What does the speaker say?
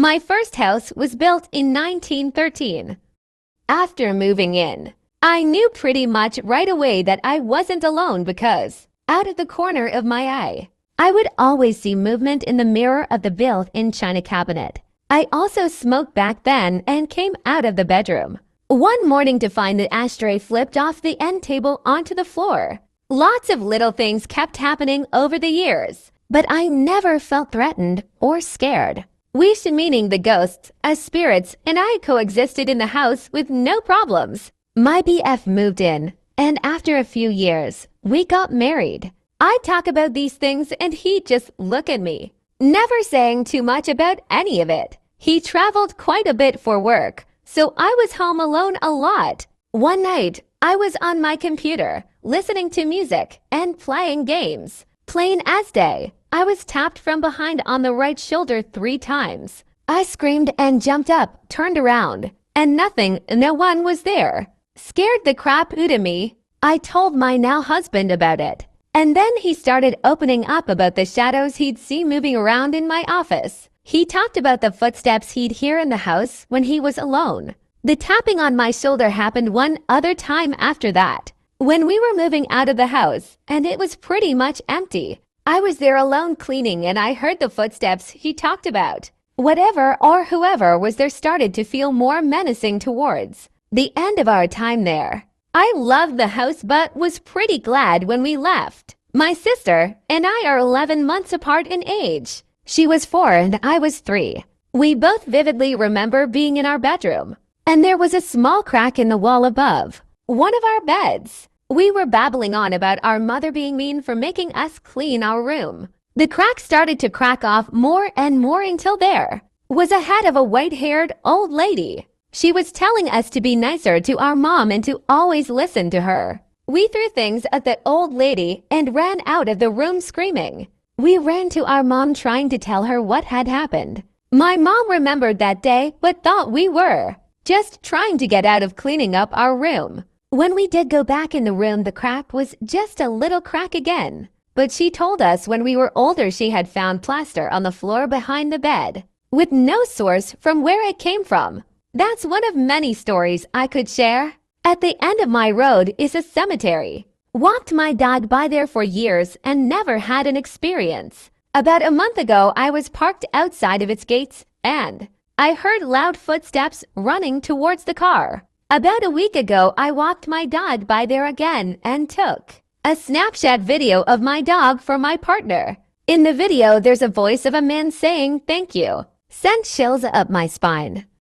My first house was built in 1913. After moving in, I knew pretty much right away that I wasn't alone because, out of the corner of my eye, I would always see movement in the mirror of the built-in china cabinet. I also smoked back then and came out of the bedroom one morning to find the ashtray flipped off the end table onto the floor. Lots of little things kept happening over the years, but I never felt threatened or scared. Meaning the ghosts, as spirits, and I coexisted in the house with no problems. My BF moved in, and after a few years, we got married. I talk about these things and he'd just look at me, never saying too much about any of it. He traveled quite a bit for work, so I was home alone a lot. One night, I was on my computer, listening to music and playing games. Plain as day, I was tapped from behind on the right shoulder 3 times. I screamed and jumped up, turned around, and no one was there. Scared the crap out of me. I told my now husband about it. And then he started opening up about the shadows he'd see moving around in my office. He talked about the footsteps he'd hear in the house when he was alone. The tapping on my shoulder happened one other time after that, when we were moving out of the house, and it was pretty much empty. I was there alone cleaning and I heard the footsteps he talked about. Whatever or whoever was there started to feel more menacing towards the end of our time there. I loved the house but was pretty glad when we left. My sister and I are 11 months apart in age. She was 4 and I was 3. We both vividly remember being in our bedroom, and there was a small crack in the wall above one of our beds. We were babbling on about our mother being mean for making us clean our room. The crack started to crack off more and more until there was a head of a white-haired old lady. She was telling us to be nicer to our mom and to always listen to her. We threw things at the old lady and ran out of the room screaming. We ran to our mom trying to tell her what had happened. My mom remembered that day but thought we were just trying to get out of cleaning up our room. When we did go back in the room, the crack was just a little crack again. But she told us when we were older she had found plaster on the floor behind the bed, with no source from where it came from. That's one of many stories I could share. At the end of my road is a cemetery. Walked my dog by there for years and never had an experience. About a month ago, I was parked outside of its gates and I heard loud footsteps running towards the car. About a week ago, I walked my dog by there again and took a Snapchat video of my dog for my partner. In the video, there's a voice of a man saying thank you. Sent chills up my spine.